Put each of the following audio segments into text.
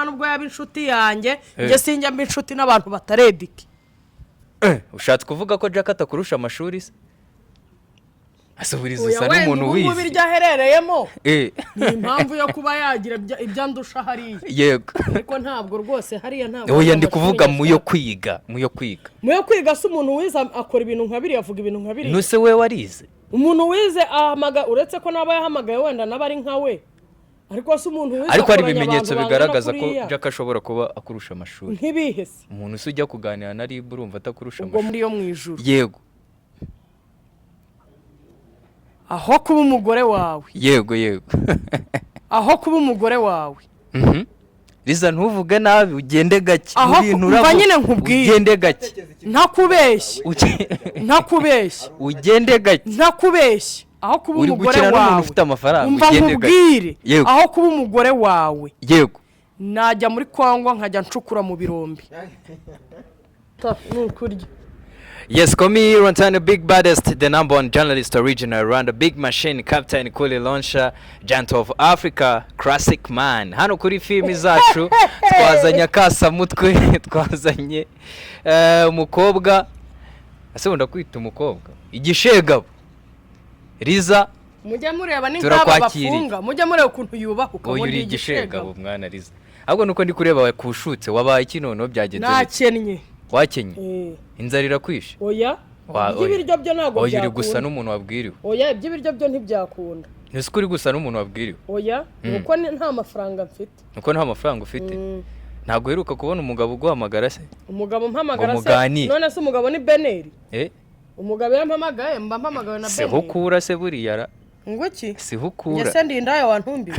nubwo yaba inshuti yanjye nge sinjya mba inshuti n'abantu batarediki. Ushatse kuvuga ko Jack atakurusha amashuri se? Asubiriza usa n'umuntu wize. Ubu birya herereyemo. Ni impamvu yo kuba yagira ibyo ndusha hariya. Yego. Ariko ntabwo rwose hariya ntabwo. Oya ndi kuvuga muyo kwiga. Muyo kwiga se umuntu wize akora ibintu nkabiri yavuga ibintu nkabiri. Nuse we warize. Umuntu wize ahamaga uretse ko naba yahamagaye wenda nabari nkawe. Ariko se umuntu wize ariko hari ibimenyetso bigaragaza ko Jack ashobora kuba akurusha amashuri. Nk'ibihese. Umuntu usujya kuganira na RIB urumva atakurusha amashuri. Ubwo muri yo mwijuru. Yego. Aho kuba umugore wawe. Yego. Aho kuba umugore wawe. Riza ntuvuge nabi ugende gake ibintu urabo. Nyine nkubwiye. Ugende gake. Ntakubeshye. Ugende gake. Ntakubeshye. Aho kuba umugore wawe ufite amafaranga ugende gake. Aho kuba umugore wawe. Yego. Najya muri Kongo nkajya ncukura mu birombi. Nukurya. Yes, Komi Rontana, big baddest, the number one journalist original around the big machine, Captain Kuli Launcher, Giant of Africa, Classic Man. Hano kuri filmi zacu twazanye akasa mutwe, twazanye umukobwa. Ase wenda kwita umukobwa. Igishegabo. Riza. Mujya mureba n'ingaba bafunga. Mujya mureba ukuntu yubaha ukabona uri igishegabo mwana Riza. Ahubwo nuko ndi kureba kushutse wabaye kinono byagenze. Nakennye. Wakenye. Inzara irakwishe. Oya. Ibiryo byo ntago byakunda. Oya uri gusa n'umuntu wabwiriwe. Oya ibiryo byo ntibyakunda. Nese kuri gusa n'umuntu wabwiriwe. Oya nuko nta mafaranga mfite. Nuko nta mafaranga ufite. Ntago heruka kubona umugabo uguhamagara se? Umugabo mpamagara se. None se umugabo ni Beneri? Umugabo yampamagaye mba mpamagawe na Beneri. Se hukura se buriya ra. Ngo ki? Se hukura. Ngese ndindaye wantumbiwe.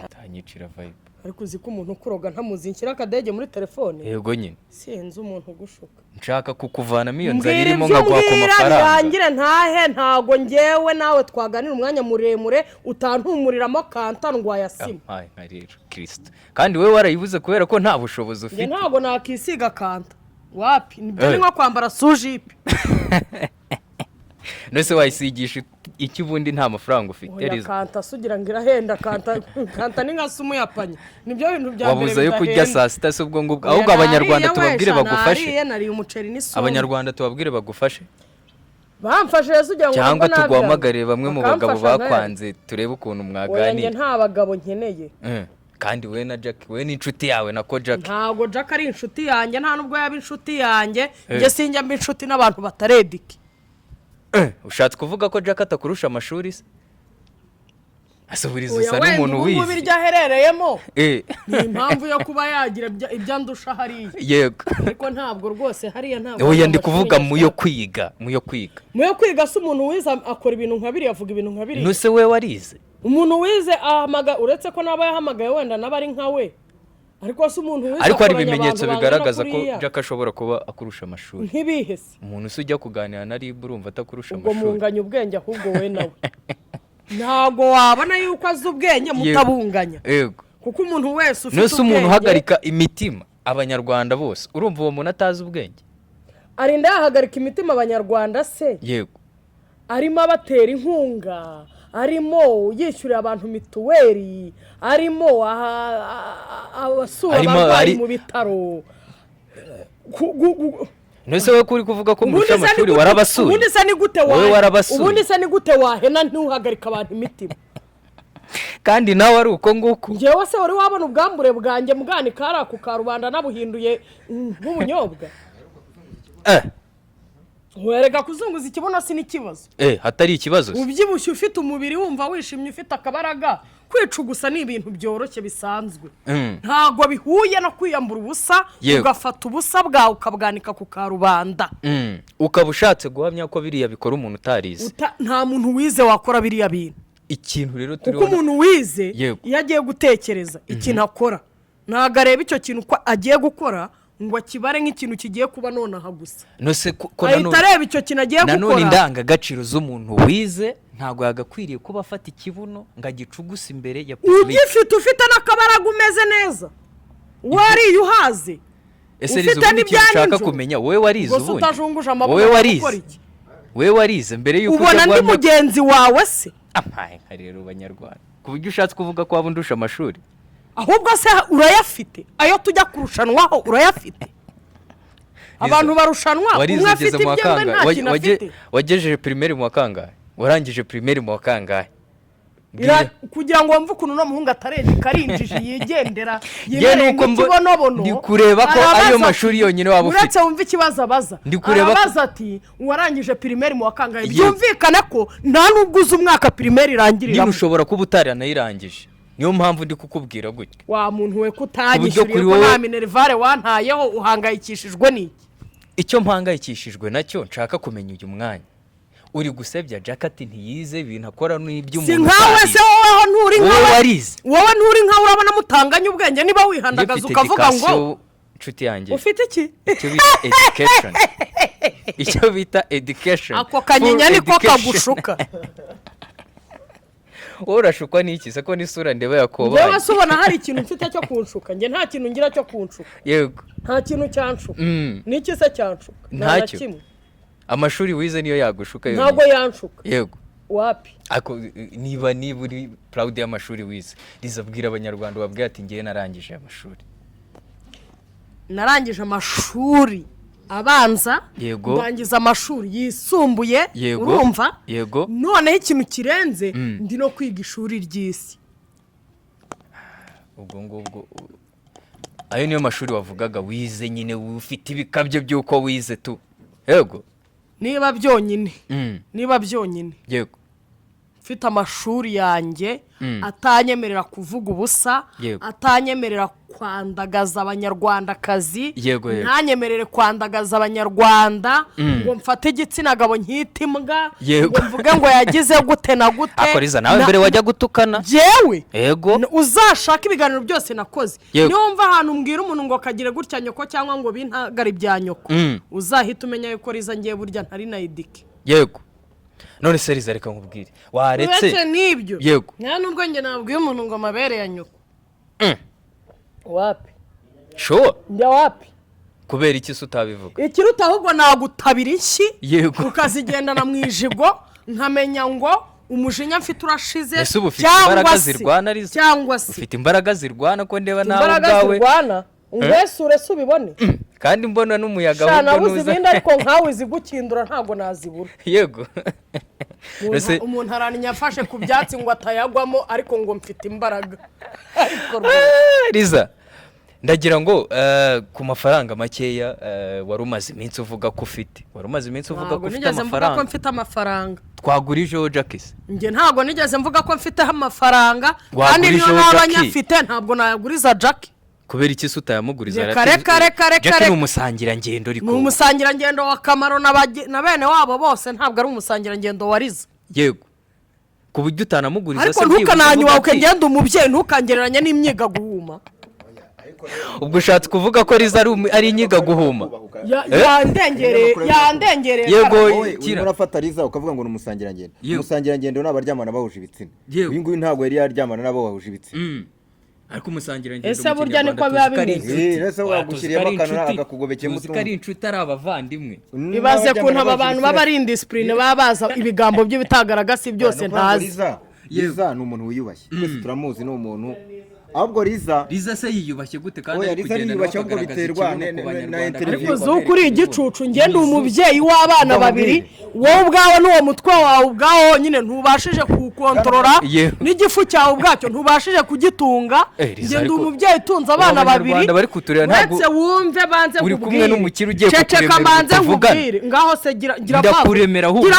Tanyicira vibe. Ariko uzi ko umuntu ukuroga ntamuzi nshyira akadege muri telefone. Yego nyine. Sinzi umuntu gushuka. Nshaka kukuvanamo iyo nzara irimo nkagwa ku mafaranga. Yangire ntahe ntago ngewe nawe twaganira umwanya muremure utantumuriramo kanta ndwaya sima. Ai nkarira Kristo. Kandi wewe warayibuze kubera ko nta bushobozi ufite. Ntago nakisiga kanta. Wapi? Nibyo nko kwambara sujipe. Nose wayisigisha iki bundi nta mafaranga ufite Riza. Kanta sugira ngira henda kanta ni nka sumu yapanye. Nibyo bintu bya mbere. Wabuze yo kurya saa sita se ubwo ngubwo. Ahubwo abanyarwanda tubabwire bagufashe. Nari umuceri n'isumu. Abanyarwanda tubabwire bagufashe. Bamfashe sugira ngo cyangwa tugwamagare bamwe mu bagabo bakwanze turebe ukuntu mwaganira. Oya nta bagabo nkeneye. Kandi we na Jack we ni inshuti yawe nako Jack. Ntago Jack ari inshuti yanjye nta nubwo yaba inshuti yanjye nge sinjya mba inshuti n'abantu batarediki. Ushatse kuvuga ko Jack atakurusha amashuri se? Asubiriza usa n'umuntu wize. Ubu birya herereyemo. Ni impamvu yo kuba yagira ibyo ndusha hariya. Yego. Ariko ntabwo rwose hariya ntabwo. Oya ndi kuvuga muyo kwiga. Muyo kwiga se umuntu wize akora ibintu nkabiri yavuga ibintu nkabiri. Nuse we warize. Umuntu wize ahamaga uretse ko naba yahamagaye wenda nabari nkawe. Ariko se umuntu wize. Ariko hari ibimenyetso bigaragaza ko Jack ashobora kuba akurusha amashuri. Nk'ibihese. Umuntu usujya kuganira na RIB urumva atakurusha amashuri. Ubwo munganya ubwenge ahubwo we nawe. Ntago wabona yuko azi ubwenge mutabunganya. Yego. Kuko umuntu wese ufite ubwenge. Nose umuntu uhagarika imitima abanyarwanda bose. Urumva uwo muntu atazi ubwenge. Arinda yahagarika imitima abanyarwanda se? Yego. Arimo abatera inkunga. Arimo yishyurira abantu mituweli, arimo abasura abarwayi mu bitaro. Nese we kuri kuvuga ko murusha amashuri warabasuye. Ubundi se ni gute wahena ntuhagarika abantu imitima. Kandi nawe ari uko nguko. Ngewe se wari wabona ubwambure bwanjye mugani kara ku karubanda nabuhinduye nk'ubunyobwa. Wereka kuzunguza ikibuno si n'ikibazo. Hatari ikibazo. Ubyibushye ufite umubiri wumva wishimye ufite akabaraga kwicugusa ni ibintu byoroshye bisanzwe. Ntago bihuye no kwiyambura ubusa ugafata ubusa bwawe ukabwanika ku karubanda. Ukabushatse guhamya ko biriya bikora umuntu utarize. Nta muntu wize wakora biriya bintu. Ikintu rero turi kuko umuntu wize iyo agiye gutekereza ikintu akora ntago areba icyo kintu ko agiye gukora ngo akibare nk'ikintu kigiye kuba nonaha gusa. Nose ko areba icyo kintu agiye gukora. Nanone indangagaciro z'umuntu wize ntago yagakwiriye kuba afata ikibuno ngo agicugusa imbere ya public. Ufite n'akabaraga umeze neza. Wari uhaze. Ufite n'ibyashaka kumenya wowe warize ubundi. Gusa utajunguje amaboko. Wewe warize mbere yuko ubona ndi mugenzi wawe se? Rero banyarwanda ku buryo ushatse kuvuga ko wabundusha amashuri. ahubwo se urayafite ayo tujya kurushanwaho urayafite abantu barushanwa umwe afite ibyembe nta kintu afite wagejeje primaire mu wakangahe warangije primaire mu wakangahe kugira ngo wumve ukuntu no muhungu atarenje karinjije yigendera ndi kureba ko ayo mashuri yonyine waba ufite uretse wumve ikibazo abaza abaza ati warangije primaire mu wakangahe byumvikana ko nta nubwo uzi umwaka primaire irangirira nyine ushobora kuba utaranayirangije niyo mpamvu ndi kukubwira gutya wa muntu we kutanyishuriye ko nta minervare wantayeho uhangayikishijwe n'iki icyo mpangayikishijwe nacyo nshaka kumenya uyu mwanya uri gusebya Jacket ntiyize ibintu akora n'iby'umuntu si nkawe se wowe nturi nkawe urabona mutanganya ubwenge niba wihandagaza ukavuga ngo nshuti yanjye ufite iki icyo bita education ako kanyinya niko kagushuka urashukwa n'iki se ko n'isura ndeba yakobaye yewe se ubona hari ikintu mfite cyo kunshuka njye nta kintu ngira cyo kunshuka yego nta kintu cyanshuka n'iki se cyanshuka nta kimwe amashuri wize niyo yagushuka ntabwo yanshuka yego wapi ako niba uri proud y'amashuri wize rizabwira abanyarwanda babwira ati ngiye narangije amashuri abanza ndangiza amashuri yisumbuye urumva noneho ikintu kirenze ndi no kwiga ishuri ry'isi ubwo ngubwo ayo niyo mashuri wavugaga wize nyine ufite ibikabyo by'uko wize tu yego niba byonyine yego mfite amashuri yanjye atanyemerera kuvuga ubusa atanyemerera kwandagaza abanyarwandakazi ntanyemerere kwandagaza abanyarwanda ngo mfate igitsina gabo nkita imbwa ngo mvuge ngo yagize gute na gute akoriza nawe mbere wajya gutukana jewe yego uzashaka ibiganiro byose nakoze niyo wumva ahantu mbwira umuntu ngo kagire gutya nyoko cyangwa ngo bintagare bya nyoko uzahita umenya yuko riza ngiye burya ntari nayidike yego none se riza reka nkubwire waretse n'ibyo yego nta nubwo njye nabwiye umuntu ngo amabere ya nyoko wapi sure njya wapi kubera iki se utabivuga ikiruta ahubwo nagutabira inshyi yego ukazigendana mu ijigo nkamenya ngo umujinya mfite urashize cyangwa se ufite imbaraga zirwana ko ndeba nawe ubwawe ngwesure se ubibone kandi mbona n'umuyaga w'ubwo ibindi ariko nkawe zigukindura ntabwo nazibura yego umuntu araninya afashe ku byatsi ngo atayagwamo ariko ngo mfite imbaraga riza ndagira ngo ku mafaranga makeya wari umaze iminsi uvuga ko ufite amafaranga mfite amafaranga twagurijeho Jackis njye ntabwo nigeze mvuga ko mfiteho amafaranga kandi niyo naba nyafite ntabwo nayaguriza Jack kubera iki se utayamuguriza Jack ni umusangirangendo ni umusangirangendo wa Kamaro na bene wabo bose ntabwo ari umusangirangendo wa Riza yego ku buryo utanamuguriza se ariko ntukananywa ukagenda umubyeyi ntukangereranya n'imyiga guhuma ubwo ushatse kuvuga ko Riza ari inyiga guhuma yandengereye yego urafata Riza ukavuga ngo ni umusangirangendo n'abaryamana bahuje ibitsina uyu nguyu ntabwo yari yaryamana nabo bahuje ibitsina ariko umusangirangendo ese burya niko biba bimeze ese wagushyiriyemo akantu agakugobekemo uzi ko ari inshuti ari abavandimwe ibaze kuntu aba bantu baba ari indisipurine baba baza ibigambo by'ibitagaragasi byose ntazi Riza ni umuntu wiyubashye twese turamuzi ni umuntu ahubwo Riza se yiyubashye gute kandi ari kugenda yiyubashye ahubwo biterwa na interview ariko zukuri igicucu ngende umubyeyi w'abana babiri wowe ubwawe n'uwo mutwe wawe ubwaho nyine ntubashije kukontorora n'igifu cyawe ubwacyo ntubashije kugitunga ngende umubyeyi utunze abana babiri uretse wumve banze kubwire ceceka banze kubwire ngaho se gira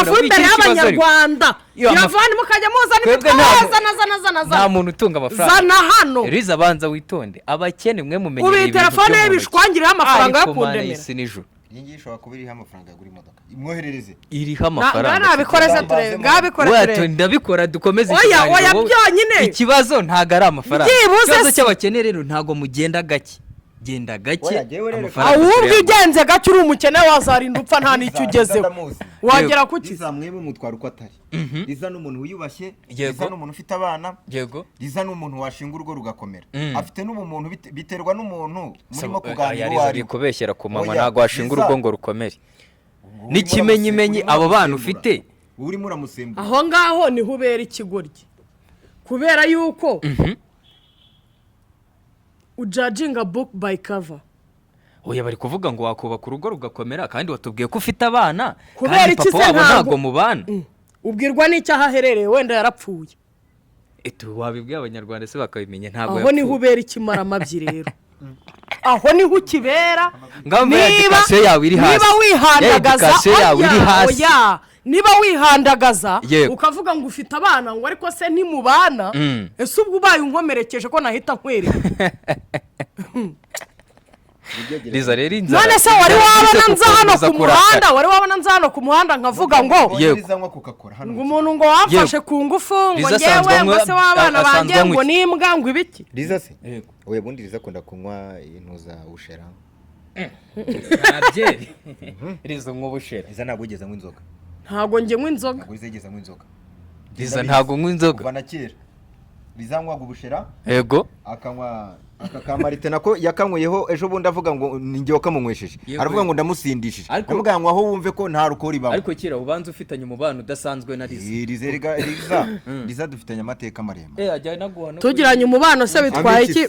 fundere y'abanyarwanda gira vani mukajya muzana imitwe nta muntu utunga amafaranga zana hano Riza banza witonde abakene mwe mumenye ubi telefone y'ibishwangiriho amafaranga yo kundemera iyi ishobora kuba iriho amafaranga yagura imodoka imwoherereze iriho amafaranga nabikoreze turebe ngabikoreze ndabikora dukomeze oya byonyine ikibazo ntago ari amafaranga ikibazo cy'abakene rero ntago mugenda gake genda gake ahubwo ugenze gake uri umukene wazarinda upfa nta n'icyo ugezeho wagera kuki Riza mwebe mutwara uko atari Riza n'umuntu wiyubashye Riza n'umuntu ufite abana Riza n'umuntu washinga urugo rugakomera afite n'umuntu biterwa n'umuntu murimo kuganira wari kubeshyera ku manywa ntago washinga urugo ngo rukomere n'ikimenyimenyi abo bana ufite urimo uramusembura aho ngaho niho ubera ikigoryi kubera yuko ujudginga book by cover. Oya bari kuvuga ngo wakubaka urugo rugakomera kandi watubwiye ko ufite abana kubera iki se ntago mubana ubwirwa n'icyaha aherereye wenda yarapfuye wabibwiye abanyarwanda se bakabimenya ntago yapfuye aho niho ubera ikimara amabyi rero aho niho ukibera niba wihandagaza niba wihandagaza ukavuga ngo ufite abana ngo ariko se ntimubana ese ubwo ubaye unkomerekeje ko nahita nkwereka Liza rero none se wari wabona nza hano ku muhanda nkavuga ngo umuntu ngo wafashe ku ngufu ngo ngewe ngo se w'abana banjye ngo n'imbwa ngo ibiki Liza se oya bundi Liza akunda kunywa intuza ubushera nabye Liza nywa ubushera Liza ntabwo ugeze anywa inzoga ntabwo njye nywa inzoga ntabwo uzegeze anywa inzoga Liza ntabwo nywa inzoga kuva na kera Liza anywa ubushera yego akanywa akamarite nako yakanyweyeho ejo bundi avuga ngo ninjye wakamunywesheje aravuga ngo ndamusindishije avuga ngo aho wumve ko nta rukori babo ariko kira ubanza ufitanye umubano udasanzwe na Liza Liza dufitanye amateka maremare ajya naguhana tugiranye umubano se bitwaye iki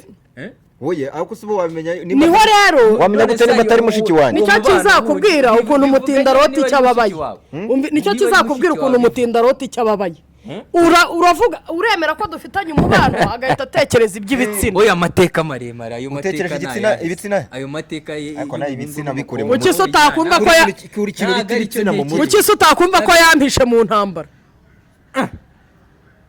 oye ariko sibo wabimenya niho rero wamenya gute niba atari mushiki wanjye nicyo kizakubwira ukuntu umutindaroti cyababaye nicyo kizakubwira ukuntu umutindaroti cyababaye uravuga uremera ko dufitanye umubano agahita atekereza iby'ibitsina oya amateka maremare ayo mateka ibitsina ayo mateka ariko nayo ibitsina bikure mu ukisi utakumva ko yampishe mu ntambara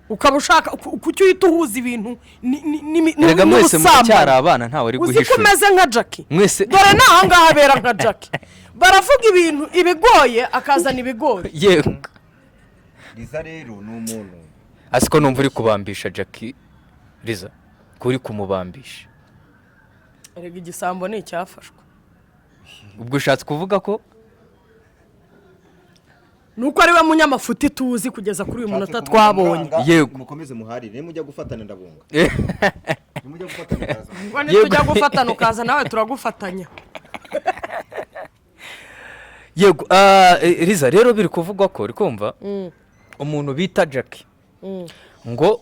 ukaba ushaka kuki uhita uhuza ibintu n'ubusambanyi abana ntawe ari guhishura uzi ko umeze nka Jackie dore naho ngaho abera nka Jackie baravuga ibintu ibigoye akazana ibigori yego Liza rero ni umuntu asiko numva uri kubambisha Jackie Liza kuri kumubambisha erega igisambo ni icyafashwe ubwo ushatse kuvuga ko nuko ari we munyamafuti tuzi kugeza kuri uyu munota twabonye yego mukomeze muharire nimujya gufatana ndabunga nimujya gufatana ukaza ngo nitujya gufatana ukaza nawe turagufatanya yego Liza rero biri kuvugwa ko rikumva umuntu bita Jackie ngo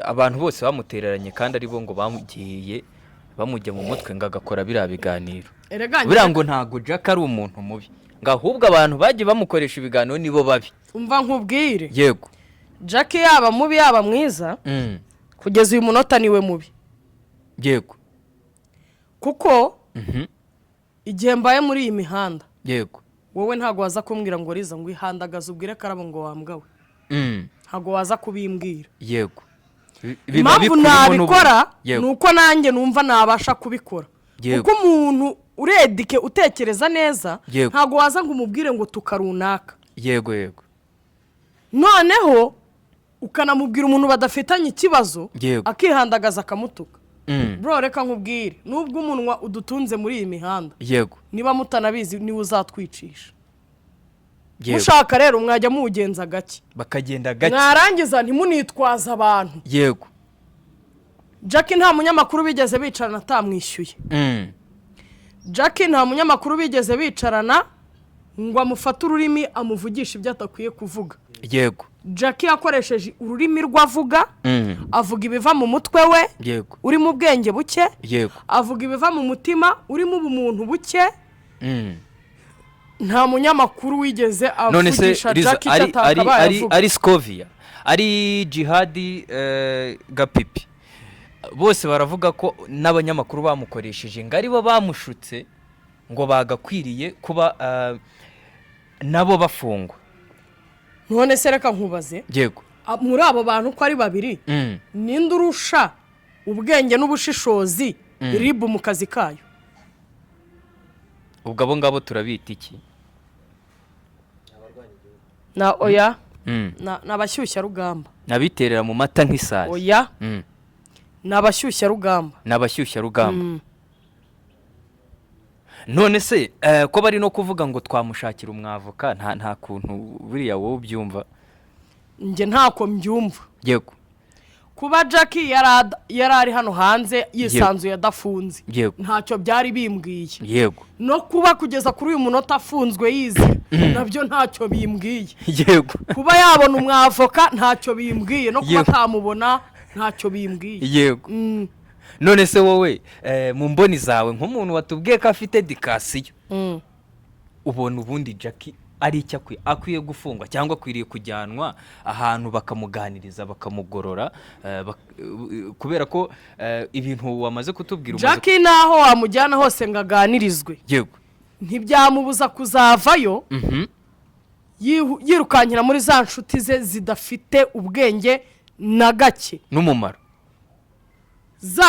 abantu bose bamutereranye kandi ari bo ngo bamujye mu mutwe ngo agakora biriya biganiro biriya ngo ntago Jackie ari umuntu mubi ngo ahubwo abantu bagiye bamukoresha ibiganiro nibo babi umva nkubwire yego Jackie yaba mubi yaba mwiza kugeza uyu munota niwe mubi yego kuko igihe mbaye muri iyi mihanda yego wowe ntago waza kumbwira ngo Liza ngo ihandagaze ubwire karabo ngo wambwawe ntago waza kubimbwira yego impamvu nabikora nuko nanjye numva nabasha kubikora kuko umuntu uredike utekereza neza ntago waza ngo umubwire ngo tukarunaka yego noneho ukanamubwira umuntu badafitanye ikibazo akihandagaza akamutuka bro reka nkubwire nubwo umunwa udutunze muri iyi mihanda yego niba mutanabizi niwe uzatwicisha mushaka rero mwajya mugenza gake bakagenda gake mwarangiza ntimunitwaza abantu yego Jackie nta munyamakuru bigeze bicarana atamwishyuye Jackie nta munyamakuru bigeze bicarana ngo amufate ururimi amuvugisha ibyo atakwiye kuvuga yego Jackie yakoresheje ururimi rwavuga avuga ibiva mu mutwe we yego uri mu bwenge buke yego avuga ibiva mu mutima uri mu bumuntu buke nta munyamakuru wigeze avugisha Jackie cyatakabaye ari Scovia ari Jihadi Gapipi bose baravuga ko n'abanyamakuru bamukoresheje ngo ari bo bamushutse ngo bagakwiriye kuba nabo bafungwa none se reka nkubaze yego muri abo bantu ko ari babiri ninde urusha ubwenge n'ubushishozi ribu mu kazi kayo ubwo abo ngabo turabita iki na oya n'abashyushya rugamba nabiterera mu mata nk'isazi oya n'abashyushya rugamba none se ko bari no kuvuga ngo twamushakira umwavoka nta kuntu buriya wowe ubyumva njye ntako mbyumva yego kuba Jackie yari ari hano hanze yisanzuye adafunze ntacyo byari bimbwiye yego no kuba kugeza kuri uyu munota afunzwe yize nabyo ntacyo bimbwiye yego kuba yabona umwavoka ntacyo bimbwiye no kuba atamubona ntacyo bimbwiye yego none se wowe mu mboni zawe nk'umuntu watubwiye ko afite dikasiyo ubona ubundi Jackie ari icyo akwiye gufungwa cyangwa akwiriye kujyanwa ahantu bakamuganiriza bakamugorora kubera ko ibintu wamaze kutubwira Jackie naho wamujyana hose ngo aganirizwe yego ntibyamubuza kuzavayo yirukankira muri za nshuti ze zidafite ubwenge na gake n'umumaro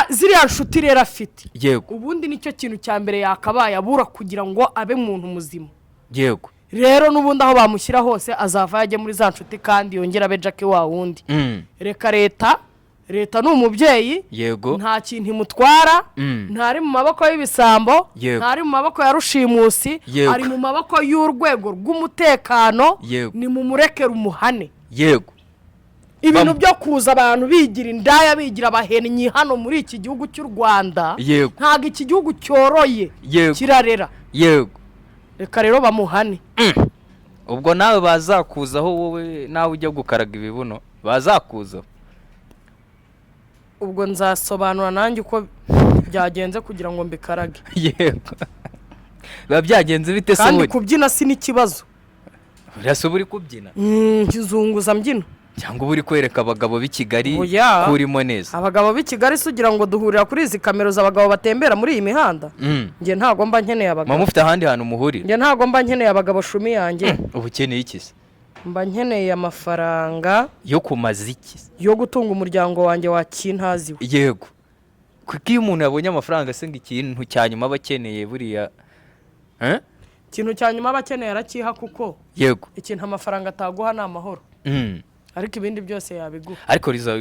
ziriya nshuti rero afite yego ubundi nicyo kintu cya mbere yakabaye abura kugira ngo abe muntu muzima yego rero n'ubundi aho bamushyira hose azava yajya muri za nshuti kandi yongera abe Jackie wa wundi reka leta ni umubyeyi yego nta kintu imutwara ntari mu maboko y'ibisambo ntari mu maboko ya rushimusi ari mu maboko y'urwego rw'umutekano ni mu murekera umuhane yego ibintu byo kuza abantu bigira indaya bigira abahennyi hano muri iki gihugu cy'u Rwanda ntabwo iki gihugu cyoroye kirarera yego reka rero bamuhane ubwo nawe bazakuzaho wowe nawe ujya gukaraga ibibuno bazakuzaho ubwo nzasobanura nanjye uko byagenze kugira ngo mbikarage yego biba byagenze bite se kandi kubyina si n'ikibazo urasa uba uri kubyina kizunguza mbyino cyangwa uba uri kwereka abagabo b'i Kigali ko urimo neza abagabo b'i Kigali se ugira ngo duhurira kuri izi kamero z'abagabo batembera muri iyi mihanda njye ntago mba nkeneye abagabo mama ufite ahandi hantu muhurira njye ntago mba nkeneye abagabo shumi yanjye ubu ukeneye iki se mba nkeneye amafaranga yo kumaza iki yo gutunga umuryango wanjye wa kintaziwe yego kuko iyo umuntu yabonye amafaranga se ngo ikintu cya nyuma aba akeneye buriya ikintu cya nyuma aba akeneye arakiha kuko yego ikintu amafaranga ataguha ni amahoro ariko ibindi byose yabiguha ariko riza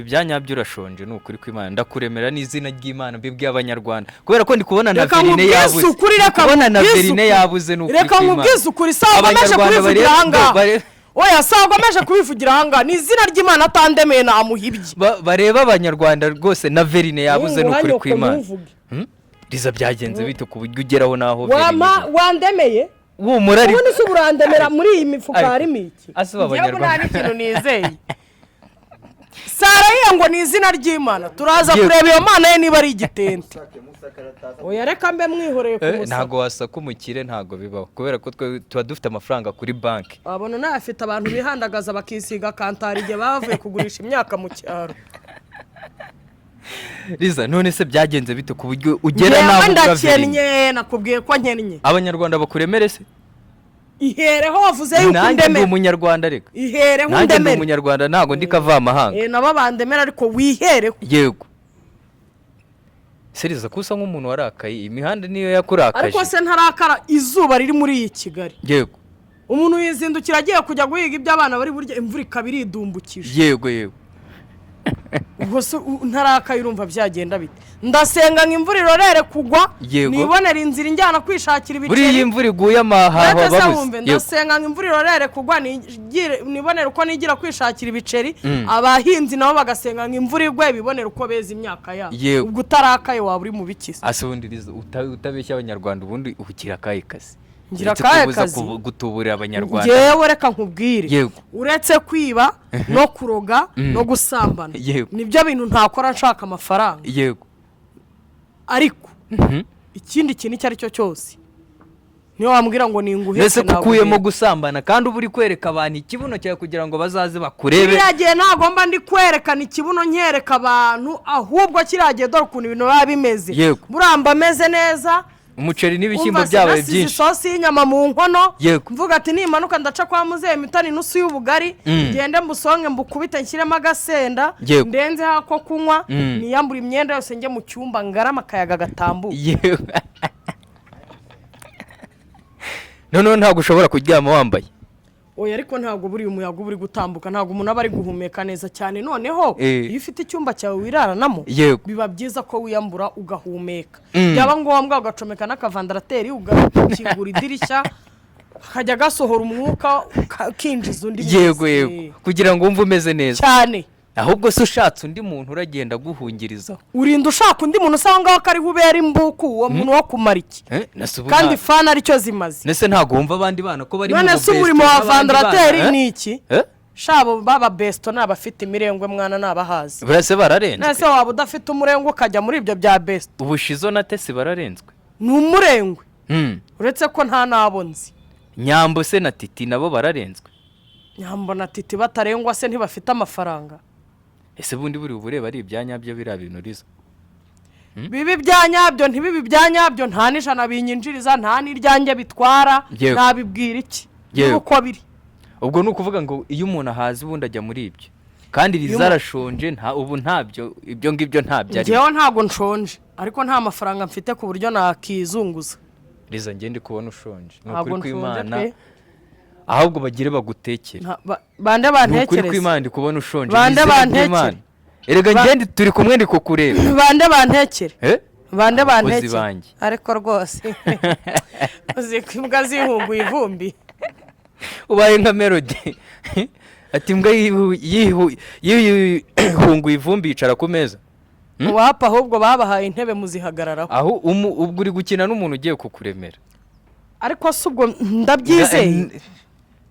ibyanyabyo urashonje ni ukuri kw'Imana ndakuremera n'izina ry'Imana bibwiye abanyarwanda kubera ko ndi kubona na Verine yabuze kubona na Verine yabuze ni ukuri reka mubwize ukuri sawa bameje kubivugira ahangaha oya sawa bameje kubivugira ahangaha ni izina ry'Imana atandemeye namuhibye bareba abanyarwanda rwose na Verine yabuze ni ukuri kw'Imana riza byagenze bite ku buryo ugeraho naho Verine wandemeye wumura ari ubundi se urandemera muri iyi mifuka harimo iki asuba abanyarwanda nta n'ikintu nizeye Sara ngo ni izina ry'Imana turaza kureba iyo mana ye niba ari igitente oya reka mbe mwihoreye ku musa ntago wasaka umukire ntago bibaho kubera ko tuba dufite amafaranga kuri banki abona nafite abantu bihandagaza bakisiga kantari igihe bavuye kugurisha imyaka mu cyaro Riza none se byagenze bite ku buryo ugera naho ndakennye nakubwiye ko nkennye abanyarwanda bakuremere se ihereho wavuze yuko ndemera nanjye ndi umunyarwanda reka ihereho ndemera nanjye ndi umunyarwanda ntago ndi kava amahanga nabo bandemera ariko wihereho yego Seriza kusa nk'umuntu warakaye imihanda niyo yakurakaje ariko se ntarakara izuba riri muri iyi Kigali yego umuntu yizindukira agiye kujya guhiga iby'abana bari burya imvura ikabiri idumbukije yego ubwo se ntarakaye urumva byagenda bite ndasenga ngo imvura irorere kugwa nibonera inzira injyana kwishakira ibiceri buri imvura iguye amahaho babuze ndasenga ngo imvura irorere kugwa nibonera uko nigira kwishakira ibiceri abahinzi nabo bagasenga ngo imvura igwe bibonera uko beza imyaka yabo ubwo utarakaye waba uri mu bikisi asubundi utabeshya abanyarwanda ubundi ubukira akaye kazi ngira akaye kazi gutuburira abanyarwanda yewe reka nkubwire uretse kwiba no kuroga no gusambana nibyo bintu ntakora nshaka amafaranga yego ariko ikindi kintu icyo ari cyo cyose niyo wambwira ngo ninguhe mbese kukuyemo gusambana kandi uba uri kwereka abantu ikibuno cyawe kugira ngo bazaze bakurebe kiriya gihe ntagomba ndi kwerekana ikibuno nyereka abantu ahubwo kiriya gihe dore ukuntu ibintu biba bimeze buramba ameze neza umuceri n'ibishyimbo byabaye byinshi isosi y'inyama mu nkono mvuga ati nimanuka ndaca kwa muzehe mitani nusu y'ubugari ngende mbusonge mbukubite nshyiremo agasenda ndenze hako kunywa niyambura imyenda yose njye mu cyumba ngarama akayaga gatambuka noneho ntabwo ushobora kuryama wambaye oya ariko ntabwo buri umuyaga uri gutambuka ntabwo umuntu aba ari guhumeka neza cyane noneho iyo ufite icyumba cyawe wiraranamo biba byiza ko wiyambura ugahumeka byaba ngombwa ugacomeka n'akavandarateri ugakingura idirishya kajya gasohora umwuka kinjiza undi yego kugira ngo wumve umeze neza cyane ahubwo se ushatse undi muntu uragenda guhungirizaho urinda ushaka undi muntu usanga ngaho kari ubera imbuku uwo muntu wo kumara iki kandi fana aricyo zimaze nese ntabwo wumva abandi bana ko bari mu none se umurimo wa vandarateri ni iki shabo baba besto n'abafite imirengwe mwana n'abahazi burase bararenzwe nese waba udafite umurengwe ukajya muri ibyo bya besto ubushizo na tesi bararenzwe ni umurengwe uretse ko nta nabonzi Nyambo se na Titi nabo bararenzwe Nyambo na Titi batarengwa se ntibafite amafaranga ese bundi buri ubureba ari ibyanyabyo bira bintu rizo bibi byanyabyo ntibibi byanyabyo nta nijana binyinjiriza nta niryange bitwara nabibwira iki uko biri ubwo nukuvuga ngo iyo umuntu ahazi ubundi ajya muri ibyo kandi rizarashonje ubu ntabyo ibyo ngibyo ntabyo ari ngewe ntago nshonje ariko nta mafaranga mfite ku buryo nakizunguza riza ngende kubona ushonje nukuri kw'Imana ahubwo bagire bagutekere bande bantekereza nukuri kw'Imana ndi kubona ushonje bande bantekere erega ngende turi kumwe ndi kukureba bande bantekere bande bantekere ariko rwose uzikimbwa zihunguye ivumbi ubaye nka Melody ati mbwa yihunguye ivumbi yicara ku meza wapa ahubwo babahaye intebe muzihagararaho aho ubwo uri gukina n'umuntu ugiye kukuremera ariko se ubwo ndabyizeye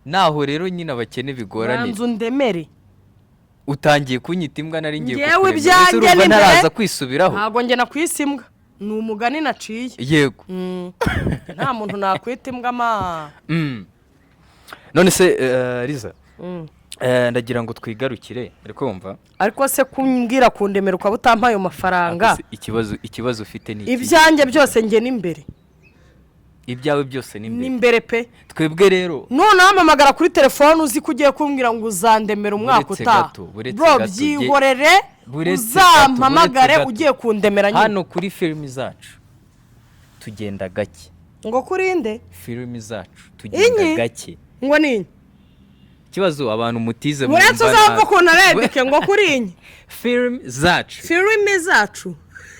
naho rero nyine abakene bigoranye banzu ndemere utangiye kunyita imbwa nari ngiye yewe ibyanjye ni ntaraza kwisubiraho ntago nge nakwisa imbwa ni umugani naciye yego nta muntu nakwita imbwa ma none se Riza ndagira ngo twigarukire ariko wumva ariko se kumbwira kundemera ukaba utampaye amafaranga ikibazo ufite ni ibyanjye byose nge n'imbere ibyawe byose n'imbere pe twebwe rero none wamamagara kuri telefone uzi ko ugiye kumbwira ngo uzandemera umwaka utaha bro byihorere uzampamagare ugiye kundemera nyine hano kuri filimi zacu tugenda gake ngo kurinde filimi zacu tugenda gake ngo ninyi kibazo abantu mutize mu Rwanda uzamva ko narebike ngo kurinyi filimi zacu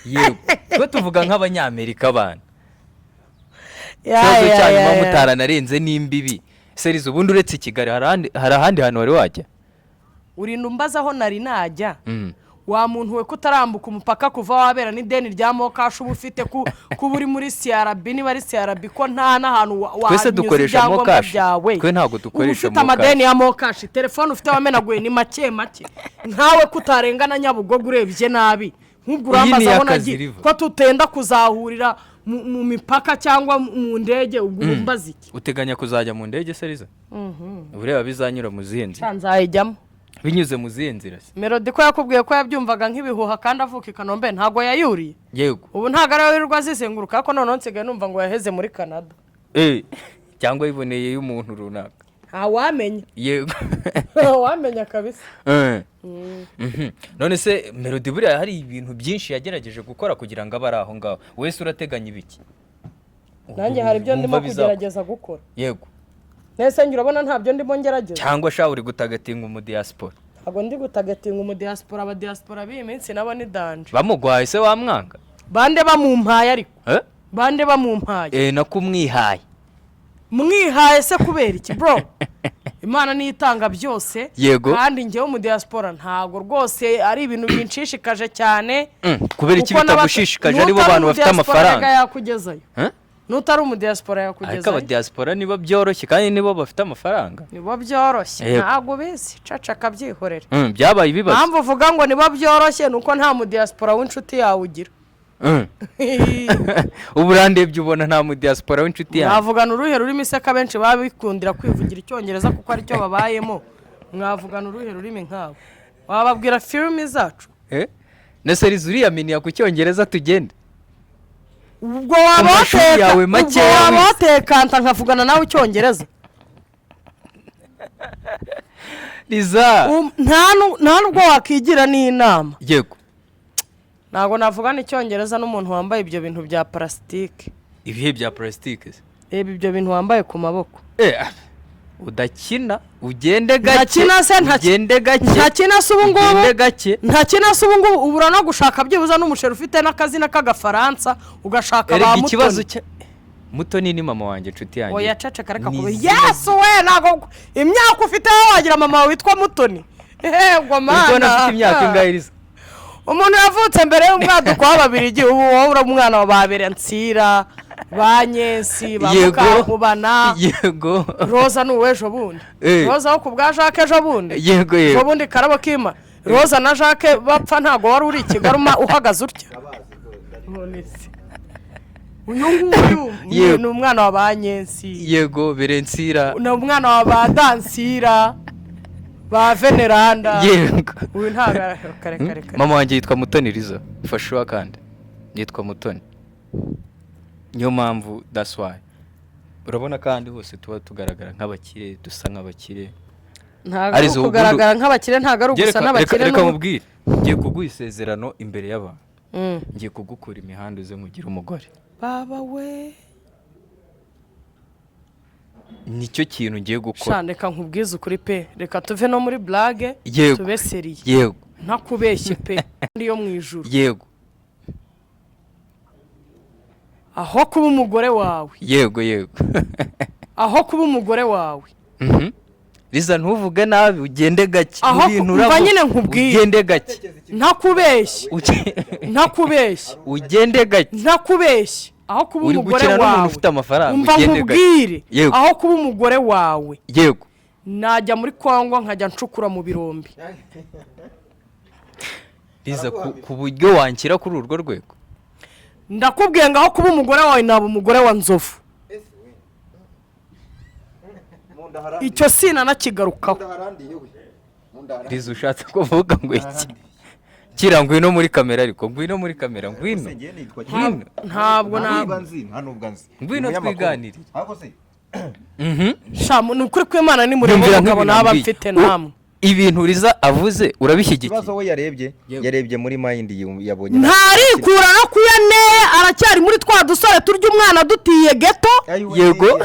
yego twe tuvuga nk'abanyamerika bana kibazo cyanyuma mutaranarenze n'imbibi serizo ubundi uretse i Kigali hari ahandi hantu wari wajya urinda umbaza aho nari najya wa muntu we kutarambuka umupaka kuva wabera n'ideni rya mokash uba ufite kuba uri muri CRB niba ari CRB ko nta n'ahantu twese dukoresha mokash twe ntabwo dukoresha ufite amadeni ya mokash telefone ufite wamenaguye ni make nkawe kutarengana Nyabugogo urebye nabi nk'ubwo urambaza aho nagiye ko tutenda kuzahurira mu mipaka cyangwa mu ndege ubwo umbaza iki uteganya kuzajya mu ndege seriza ureba bizanyura mu zihenzi nzayijyamo binyuze mu zihenzi Melody ko yakubwiye ko yabyumvaga nk'ibihuha kandi avuka i Kanombe ntago yayuriye yego ubu ntago aririrwa zizenguruka ko none nsigaye numva ngo yaheze muri Canada cyangwa yiboneye y'umuntu runaka wamenya yego wamenya kabisa none se Melody buriya hari ibintu byinshi yagerageje gukora kugira ngo abari aho ngaho wese urateganya ibiki nanjye hari ibyo ndimo kugerageza gukora yego nese ngirabona ntabyo ndimo ngerageza cyangwa sha uri gutagatinga mu diaspora ntago ndi gutagatinga mu diaspora aba diaspora b'iminsi nabo ni danje bamugwaye se wamwanga bande bamumpaye ariko bande bamumpaye nakumwihaye mwihaye se kubera iki bro Imana nitanga byose kandi ngewe mu diaspora ntago rwose ari ibintu binshishikaje cyane kubera iki bitagushishikaje ari bo bantu bafite amafaranga yakugezayo nutari mu diaspora yakugezayo ariko aba diaspora nibo byoroshye kandi nibo bafite amafaranga nibo byoroshye ntago bizi cacaka byihorera byabaye ibibazo mpamvu uvuga ngo nibo byoroshye nuko nta mu diaspora w'inshuti yawe ugira uburandebye ubona nta mu diaspora w'inshuti yawe mwavugana uruhe rurimi iseka benshi babikundira kwivugira icyongereza kuko ari cyo babayemo mwavugana uruhe rurimi nkabo wababwira filimi zacu nese rizuriya miniya ku cyongereza tugende ubwo waba watekanta nkavugana nawe icyongereza riza nta nubwo wakigira n'inama yego ntabwo navugana icyongereza n'umuntu wambaye ibyo bintu bya parasitike ibihe bya parasitike reba ibyo bintu wambaye ku maboko udakina ugende gake ntakina se ntakina se ubu ngubu ubura no gushaka byibuza n'umusheri ufite n'akazina k'agafaransa ugashaka ba Mutoni Mutoni ni mama wanjye nshuti yanjye oya caceka reka kuba yesu we ntago imyaka ufite wagira mama witwa Mutoni ngo mana ubwo nafite imyaka ingahiriza umuntu yavutse mbere y'umwaduko w'ababirigi ubu wowe uri umwana wa babere Nsira ba Nyensi ba Mukankubana yego Roza n'uwejo bundi Roza wo kubwa Jacques ejo bundi yego ejo bundi Karabo Kima Roza na Jacques bapfa ntago wari uri Kigaruma uhagaze utya uyu nguyu ni umwana wa ba Nyensi yego Berensira ni umwana wa ba Dansira ba Veneranda yego uyu ntaga kare mama wanjye yitwa Mutoni Riza fashuwa kandi yitwa Mutoni niyo mpamvu that's why urabona kandi hose tuba tugaragara nk'abakire dusa nk'abakire ntago kugaragara nk'abakire ntago ari ugusa n'abakire reka mubwire ngiye kuguha isezerano imbere y'abantu ngiye kugukura imihanda uze nkugira umugore baba we nicyo kintu ngiye gukora reka nkubwize ukuri pe reka tuve no muri blague tube seriye yego ntakubeshye pe ndiyo mu ijuru yego aho kuba umugore wawe yego aho kuba umugore wawe Riza ntuvuge nabi ugende gake aho kumva nyine nkubwiye ugende gake ntakubeshye ugende gake ntakubeshye aho kuba umugore wawe ufite amafaranga umva nkubwire aho kuba umugore wawe yego najya muri Kongo nkajya ncukura mu birombe Riza ku buryo wankira kuri urwo rwego ndakubwiye ngaho kuba umugore wawe naba umugore wa Nzovu icyo sina nakigarukaho Riza ushatse kuvuga ngo iki kira ngwino muri kamera ariko ngwino muri kamera ngwino ntabwo ngwino twiganirire shamu nukuri kw'Imana ni murebo ukabona aba mfite namwe ibintu Riza avuze urabishyigikiye ikibazo we yarebye muri mind yabonye ntarikura no kuyaneye aracyari muri twa dusore turya umwana dutiye geto yego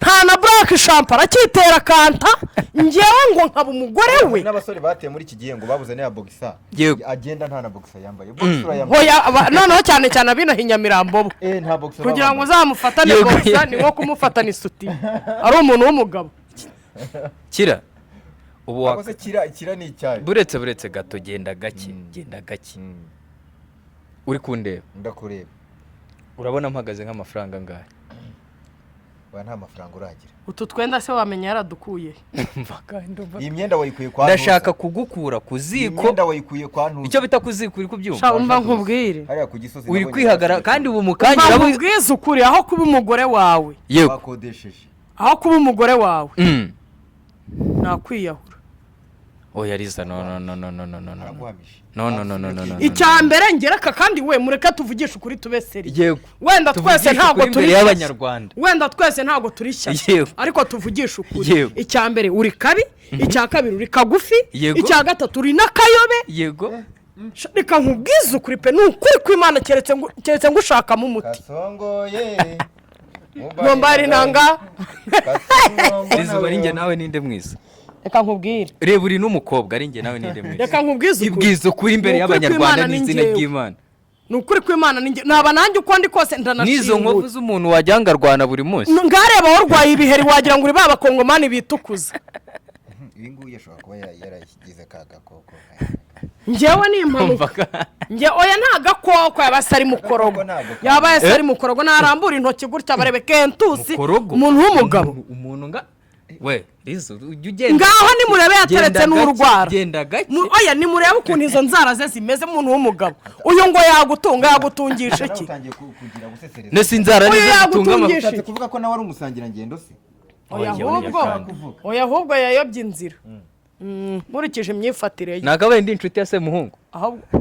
nta na black champagne akitera kanta ngewe ngo nkaba umugore we n'abasore bateye muri iki gihe ngo babuze ne ya boxer agenda nta na boxer yambaye hoya noneho cyane abino Hinyamirambo nta boxer kugira ngo uzamufatane boxer ni nko kumufatana isuti ari umuntu w'umugabo kira ubu wakoze kira ni icyayi buretse gato genda gake uri kundeba ndakureba urabona mpagaze nk'amafaranga ngahe nta mafaranga uragira utu twenda se wamenya yaradukuye iyi myenda wayikuye kwa ndashaka kugukura ku ziko imyenda wayikuye kwa ntuzi icyo bita kuziko uri kubyumva shamba nkubwire hariya ku Gisozi uri kwihagara kandi ubu mukanya urabubwiza ukuri aho kuba umugore wawe bakodesheje aho kuba umugore wawe nakwiyahura oya Riza no icyambere ngereka kandi we mureka tuvugisha ukuri tubeseri yego wenda twese ntago turi y'abanyarwanda wenda twese ntago turishya ariko tuvugisha ukuri icyambere uri kabi icya kabiri uri kagufi icya gatatu uri nakayobe yego reka nkubwize ukuri pe n'ukuri kw'Imana keretse ngushakamo umuti gasongoye Bombari nanga Riza bari nge nawe ninde mwiza reka nkubwire reba uri n'umukobwa ari nge nawe ninde mwiza reka nkubwize ukuri ibwiza ukuri imbere y'abanyarwanda n'izina ry'Imana n'ukuri kw'Imana ninge naba nanjye uko ndi kose ndanashimwe nizo nkovu z'umuntu wajyanga rwana buri munsi ngareba warwaye ibiheri wagira ngo uri babakongomani bitukuza ibi nguye ashobora kuba yaragize kagakoko ngewe ni impanuka oya nta gakoko yabasari mukorogo yabaye sari mukorogo narambura intoki gutya barebe kentusi umuntu w'umugabo umuntu nga we Riza ugenda ngaho ni murebe yateretse n'urwara genda gake oya ni murebe ukuntu izo nzara ze zimeze umuntu w'umugabo uyu ngo yagutungisha iki nese inzara nizo zitunga amafaranga kuvuga ko nawe ari umusangira ngendo se oya ahubwo yayobye inzira nkurikije imyifatire ye nagabaye ndi inshuti ya Semuhungu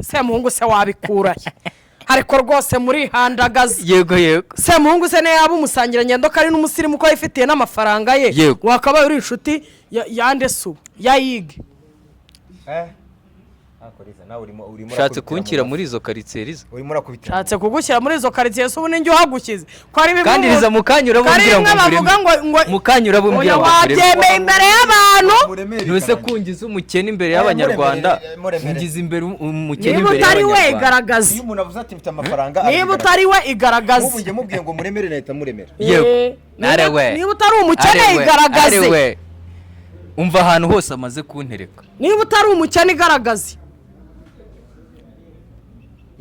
Semuhungu se wabikurahe ariko rwose muri handagaza yego Semuhungu se ne yaba umusangira ngendo kari n'umusirimu ko yifitiye n'amafaranga ye wakabaye uri inshuti yande su yayige akoriza nawe urimo shatse kunkira muri izo karitsiye Riza urimo urakubita shatse kugushyira muri izo karitsiye se ubu ninjye uhagukize ko ari kandi Riza mukanyura bumbwira ngo mukanyura bumbwira ngo wabyemeye imbere y'abantu nuse kungiza umukene imbere y'abanyarwanda ngize imbere umukene imbere y'abanyarwanda niba utari we igaragaza iyo umuntu avuze ati mfite amafaranga niba utari we igaragaza ubu ngiye mubwiye ngo muremere nahita muremera yego narewe niba utari umukene igaragaze umva ahantu hose amaze kuntereka niba utari umukene igaragaze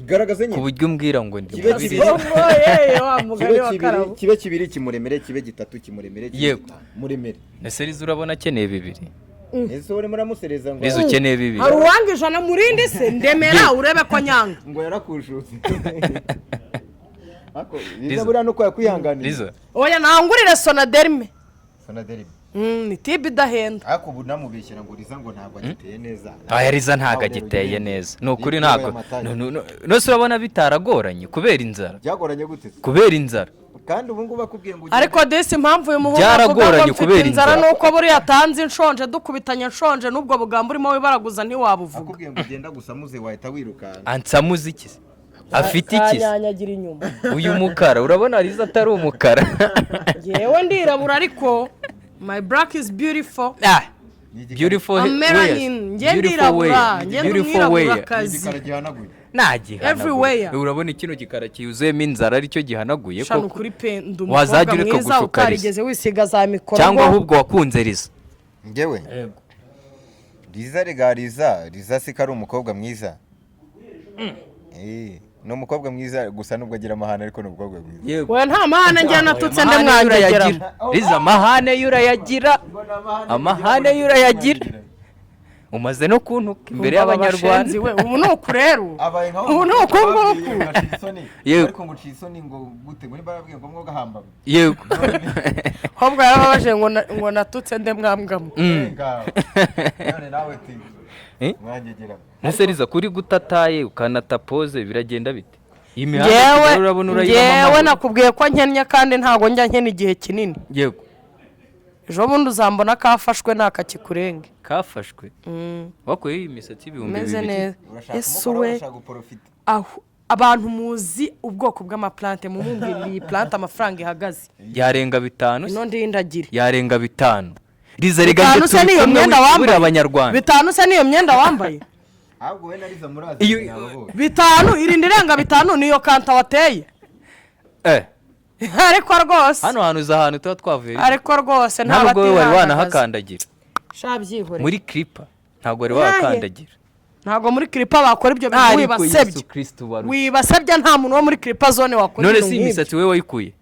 garagaze nyine ku buryo umbwira ngo ndi Kibe mubiri oye wa mugani wa karabo kibe kibiri kimuremere kibe gitatu kimuremere Yego. muremere ese Riza urabona akeneye bibiri ese uri muramusereza ngo Riza ukeneye bibiri hari uwanga ijana murindi se ndemera urebe ko nyanga ngo yarakushutse ako Riza buriya nuko yakwihanganira Riza oya nangurire Sonaderme Sonaderme ni tibi idahenda ariko ubu namubeshyira ngo Riza ngo ntabwo agiteye neza aya Riza ntabwo agiteye neza ni ukuri ntabwo nose urabona bitaragoranye kubera inzara byagoranye gute kubera inzara kandi ubu ngubu bakubwiye ngo ariko desi impamvu uyu muhungu byaragoranye kubera inzara nuko buriya atanze inshonje dukubitanye nshonje n'ubwo bugambo urimo wibaraguza ntiwabuvuga akubwiye ngo ugenda gusa muze wahita wirukanka ansamuze iki afite iki kanyanyagira inyuma uyu mukara urabona Riza atari umukara yewe ndirabura ariko my black is beautiful beautiful Melanin nge ndirabura nge ndumwirabura kazi everywhere urabona kino gikara kiyuzuyemo inzara aricyo gihanaguye shano kuri pe ndumukobwa wazagira mwiza ukagushuka utarigeze wisiga za mikoro cyangwa ahubwo wakunze Riza ngewe Riza si ko ari umukobwa mwiza ni umukobwa mwiza gusa nubwo agira amahane ariko ni umukobwa mwiza we nta mahane njya natutse ndamwanyageramo Riza amahane y'urayagira amahane y'urayagira umaze no kuntuka imbere y'abanyarwanda ubu ni uku rero ubu ni uku nguku ariko ngo ucisoni ngo gute ngo niba yabwiye ngo mwoga hamba yego ahubwo yarababaje ngo natutse ndemwambwamo none nawe ti mwanyegeramo nese Riza kuri gutataye ukanata pose biragenda bite yewe nakubwiye ko nkennye kandi ntago njya nkena igihe kinini yego ejo bundi uzambona kafashwe nakakikurenge kafashwe wakuye imisatsi ibihumbi meze bibiri neza ese we abantu muzi ubwoko bw'amaplante mumumbwirira iyi plante amafaranga ihagaze yarenga 5 ino ndindagire yarenga 5 Riza reganje se niyo myenda wambaye abanyarwanda 5 se niyo myenda wambaye ahubwo we na Riza murazi nabo 5 irindi renga 5 niyo kanta wateye ariko rwose hano hantu za hantu tuba twavuye ariko rwose ntabwo we wari wanahakandagira shabyihore muri clipper ntabwo wari wakandagira ntabwo muri clipper bakora ibyo bintu wibasebye nta muntu wo muri clipper zone wakora none si imisatsi we wayikuye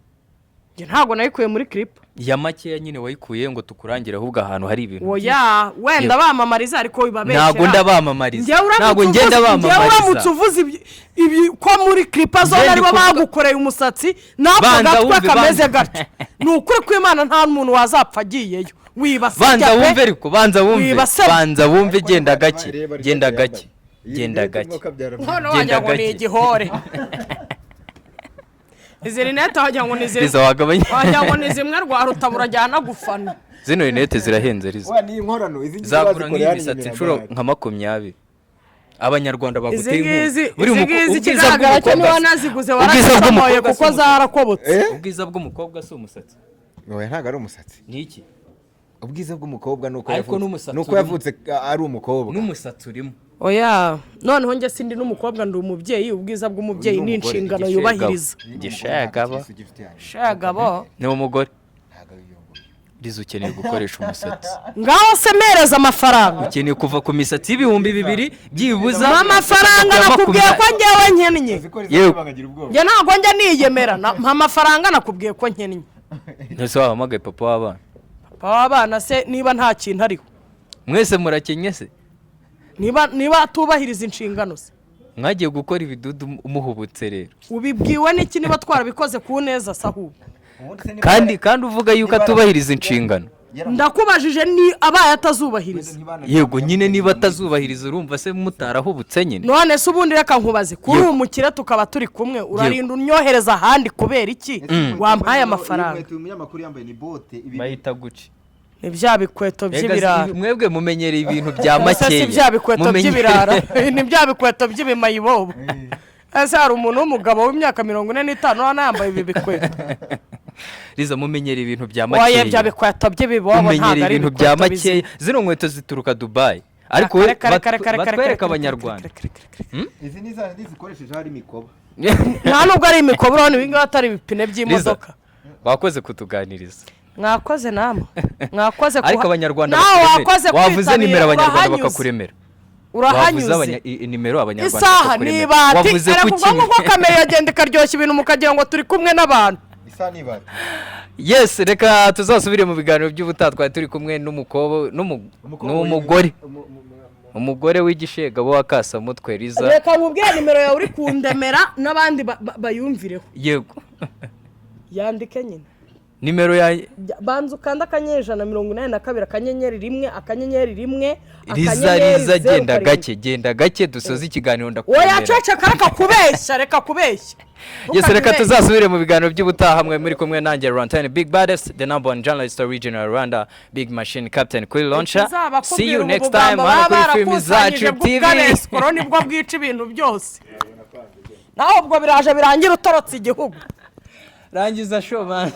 ntabwo nayikuye muri clipper ya makeya nyine wayikuye ngo tukurangire ahubwo ahantu hari ibintu oya wenda bamamariza ariko wibabeshera ntabwo ndabamamariza ntabwo ngenda bamamariza uramutse uvuze ibi ko muri clipper zone aribo bagukoreye umusatsi ntabwo gatwe kameze gatyo ni ukuri ko Imana nta muntu wazapfa agiyeyo wibasebye banza wumve ariko banza wumve genda gake genda gake genda gake none wajya ngo ni igihore izi rinete wajya ngo ni Riza wagabanya wajya ngo ni zimwe rwa rutabura jyana gufana zino rinete zirahenze Riza ni inkorano zagura nk'imisatsi inshuro nka 20 abanyarwanda baguteye buri mukozi kigaragara cyo niba naziguze warasamoye kuko zarakobotse ubwiza bw'umukobwa si umusatsi oya ntago ari umusatsi ni iki ubwiza bw'umukobwa nuko yavutse ari umukobwa n'umusatsi urimo oya noneho njye sindi n'umukobwa ndi umubyeyi ubwiza bw'umubyeyi ni inshingano yubahiriza gishagabo ni umugore Riza ukeneye gukoresha umusatsi ngaho se mereza amafaranga ukeneye kuva ku misatsi y'ibihumbi 2 byibuza amafaranga nakubwiye ko njyewe nkennye njye ntabwo njya niyemera mpa amafaranga nakubwiye ko nkennye ntese wahamagaye papa w'abana abana se niba nta kintu ariho mwese murakenye se niba atubahiriza inshingano se mwagiye gukora ibidudu umuhubutse rero ubibwiwe n'iki niba twarabikoze ku neza sahu kandi uvuga yuko atubahiriza inshingano ndakubajije ni abaye atazubahiriza yego nyine niba atazubahiriza urumva se mutarahubutse nyine none se ubundi reka nkubaze kuri umukire tukaba turi kumwe urarinda unyohereza ahandi kubera iki wampaye amafaranga bayita guci ni bya bikweto by'ibirara mwebwe mumenyereye ibintu bya makeya si bya bikweto by'ibirara ni bya bikweto by'ibimayibobo ese hari umuntu w'umugabo w'imyaka 45 hano yambaye ibi bikweto Riza mumenyereye ibintu bya makeya oya bya bikweto by'ibibobo ntago ari ibintu bya makeya zino nkweto zituruka Dubai ariko batwereka abanyarwanda izi ni za zikoresheje hari imikoba nta nubwo ari imikoba urabona ibi ngibi atari ibipine by'imodoka wakoze kutuganiriza mwakoze namwe mwakoze ariko abanyarwanda wakoze wavuze nimero abanyarwanda bakakuremera urahanyuze nimero abanyarwanda isaha niba ati aravuga ngo kamera yagenda ikaryoshya ibintu mukagira ngo turi kumwe n'abantu isa niba yes reka tuzasubire mu biganiro by'ubutaha twari turi kumwe n'umugore umugore w'igishega bo wakasa mutwe Riza reka nkubwire nimero yawe uri kundemera n'abandi bayumvireho yego yandike nyine nimero ya banza ukanda *182 *1 Riza genda gake dusoza ikiganiro ndakumira oya ceceka reka kubeshya yes reka tuzasubire mu biganiro by'ubutaha hamwe muri kumwe nanjye Runtime Big Baddest the number one journalist original Rwanda Big Machine Captain kuri launcher see you next time hano kuri Film Zacu TV nibwo bwica ibintu byose naho ubwo biraje birangira utorotse igihugu rangiza show man